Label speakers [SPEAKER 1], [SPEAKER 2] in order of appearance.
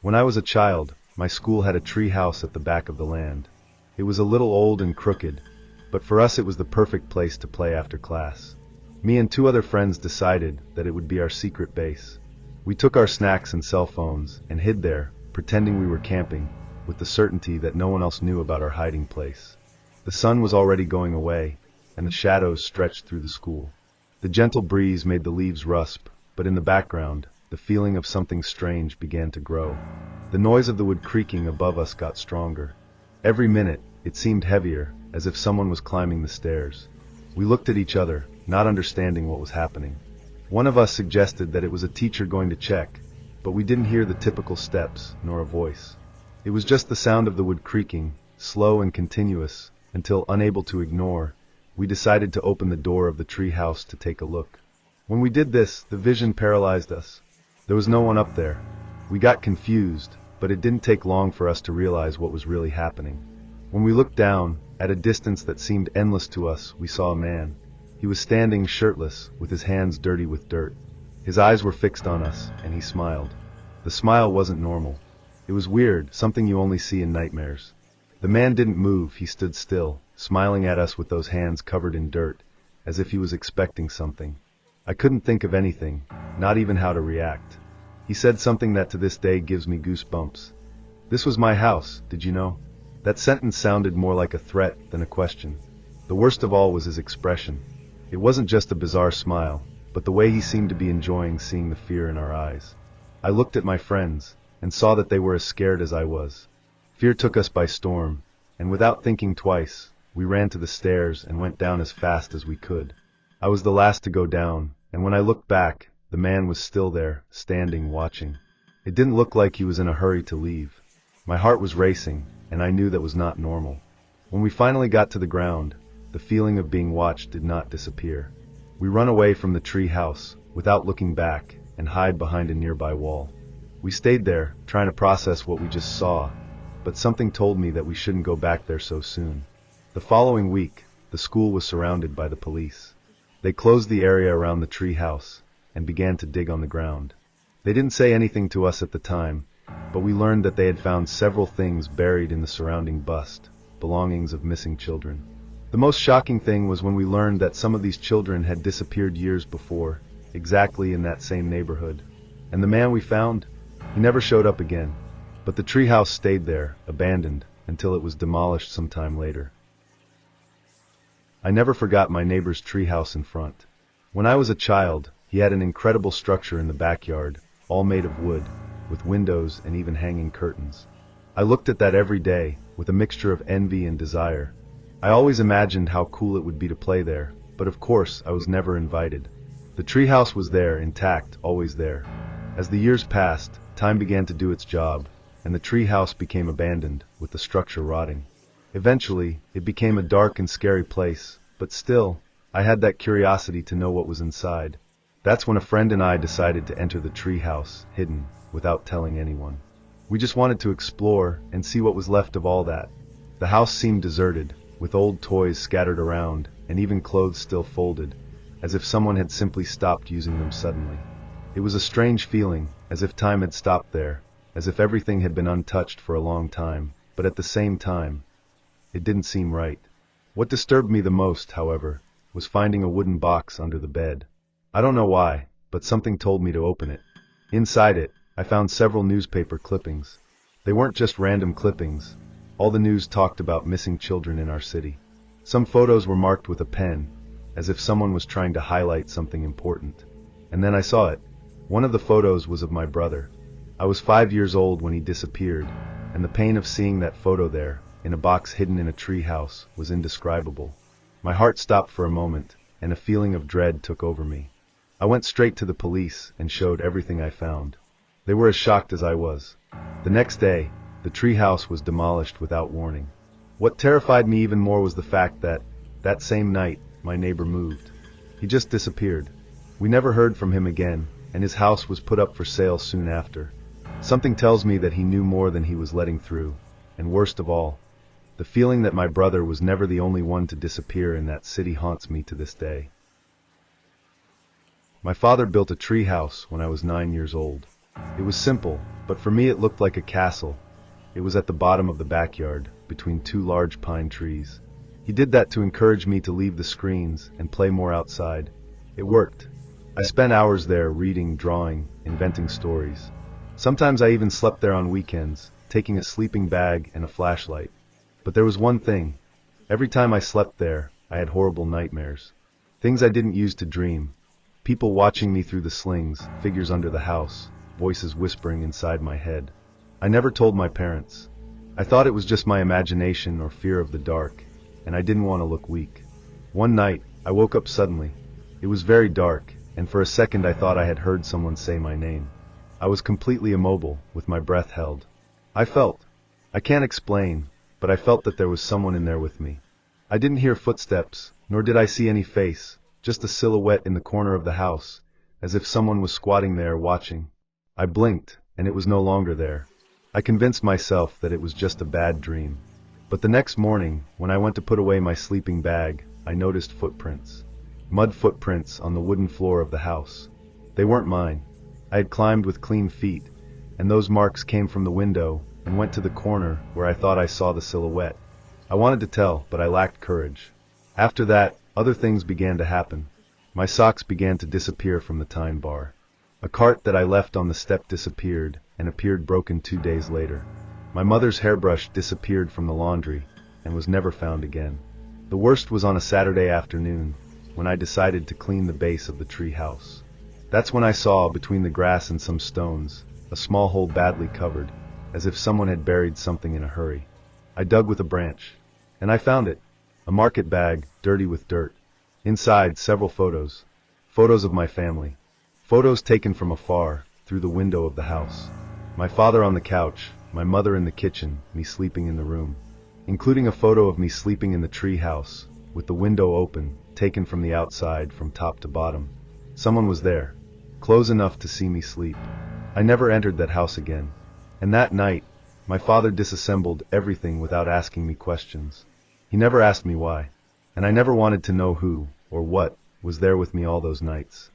[SPEAKER 1] When I was a child, my school had a tree house at the back of the land. It was a little old and crooked, but for us it was the perfect place to play after class. Me and two other friends decided that it would be our secret base. We took our snacks and cell phones and hid there, pretending we were camping, with the certainty that no one else knew about our hiding place. The sun was already going away, and the shadows stretched through the school. The gentle breeze made the leaves rustle, but in the background, the feeling of something strange began to grow. The noise of the wood creaking above us got stronger. Every minute, it seemed heavier, as if someone was climbing the stairs. We looked at each other, not understanding what was happening. One of us suggested that it was a teacher going to check, but we didn't hear the typical steps, nor a voice. It was just the sound of the wood creaking, slow and continuous, until, unable to ignore, we decided to open the door of the tree house to take a look. When we did this, the vision paralyzed us. There was no one up there. We got confused, but it didn't take long for us to realize what was really happening. When we looked down, at a distance that seemed endless to us, we saw a man. He was standing shirtless, with his hands dirty with dirt. His eyes were fixed on us, and he smiled. The smile wasn't normal. It was weird, something you only see in nightmares. The man didn't move, he stood still, smiling at us with those hands covered in dirt, as if he was expecting something. I couldn't think of anything, not even how to react. He said something that to this day gives me goosebumps. "This was my house, did you know?" That sentence sounded more like a threat than a question. The worst of all was his expression. It wasn't just a bizarre smile, but the way he seemed to be enjoying seeing the fear in our eyes. I looked at my friends, and saw that they were as scared as I was. Fear took us by storm, and without thinking twice, we ran to the stairs and went down as fast as we could. I was the last to go down, and when I looked back, the man was still there, standing, watching. It didn't look like he was in a hurry to leave. My heart was racing, and I knew that was not normal. When we finally got to the ground, the feeling of being watched did not disappear. We ran away from the tree house, without looking back, and hid behind a nearby wall. We stayed there, trying to process what we just saw, but something told me that we shouldn't go back there so soon. The following week, the school was surrounded by the police. They closed the area around the tree house, and began to dig on the ground. They didn't say anything to us at the time, but we learned that they had found several things buried in the surrounding bust, belongings of missing children. The most shocking thing was when we learned that some of these children had disappeared years before, exactly in that same neighborhood. And the man we found? He never showed up again. But the treehouse stayed there, abandoned, until it was demolished some time later. I never forgot my neighbor's treehouse in front. When I was a child, he had an incredible structure in the backyard, all made of wood, with windows and even hanging curtains. I looked at that every day, with a mixture of envy and desire. I always imagined how cool it would be to play there, but of course I was never invited. The treehouse was there, intact, always there. As the years passed, time began to do its job, and the treehouse became abandoned, with the structure rotting. Eventually, it became a dark and scary place, but still, I had that curiosity to know what was inside. That's when a friend and I decided to enter the treehouse, hidden, without telling anyone. We just wanted to explore and see what was left of all that. The house seemed deserted, with old toys scattered around, and even clothes still folded, as if someone had simply stopped using them suddenly. It was a strange feeling, as if time had stopped there, as if everything had been untouched for a long time, but at the same time, it didn't seem right. What disturbed me the most, however, was finding a wooden box under the bed. I don't know why, but something told me to open it. Inside it, I found several newspaper clippings. They weren't just random clippings. All the news talked about missing children in our city. Some photos were marked with a pen, as if someone was trying to highlight something important. And then I saw it. One of the photos was of my brother. I was 5 years old when he disappeared, and the pain of seeing that photo there, in a box hidden in a tree house, was indescribable. My heart stopped for a moment, and a feeling of dread took over me. I went straight to the police and showed everything I found. They were as shocked as I was. The next day, the treehouse was demolished without warning. What terrified me even more was the fact that same night, my neighbor moved. He just disappeared. We never heard from him again, and his house was put up for sale soon after. Something tells me that he knew more than he was letting through, and worst of all, the feeling that my brother was never the only one to disappear in that city haunts me to this day. My father built a tree house when I was 9 years old. It was simple, but for me it looked like a castle. It was at the bottom of the backyard, between two large pine trees. He did that to encourage me to leave the screens and play more outside. It worked. I spent hours there reading, drawing, inventing stories. Sometimes I even slept there on weekends, taking a sleeping bag and a flashlight. But there was one thing. Every time I slept there, I had horrible nightmares. Things I didn't use to dream. People watching me through the slings, figures under the house, voices whispering inside my head. I never told my parents. I thought it was just my imagination or fear of the dark, and I didn't want to look weak. One night, I woke up suddenly. It was very dark, and for a second I thought I had heard someone say my name. I was completely immobile, with my breath held. I can't explain, but I felt that there was someone in there with me. I didn't hear footsteps, nor did I see any face, just a silhouette in the corner of the house, as if someone was squatting there watching. I blinked, and it was no longer there. I convinced myself that it was just a bad dream. But the next morning, when I went to put away my sleeping bag, I noticed footprints. Mud footprints on the wooden floor of the house. They weren't mine. I had climbed with clean feet, and those marks came from the window and went to the corner where I thought I saw the silhouette. I wanted to tell, but I lacked courage. After that, other things began to happen. My socks began to disappear from the time bar. A cart that I left on the step disappeared and appeared broken 2 days later. My mother's hairbrush disappeared from the laundry and was never found again. The worst was on a Saturday afternoon when I decided to clean the base of the tree house. That's when I saw, between the grass and some stones, a small hole badly covered, as if someone had buried something in a hurry. I dug with a branch, and I found it. A market bag, dirty with dirt. Inside, several photos. Photos of my family. Photos taken from afar, through the window of the house. My father on the couch, my mother in the kitchen, me sleeping in the room. Including a photo of me sleeping in the tree house, with the window open, taken from the outside from top to bottom. Someone was there, close enough to see me sleep. I never entered that house again. And that night, my father disassembled everything without asking me questions. He never asked me why, and I never wanted to know who, or what, was there with me all those nights.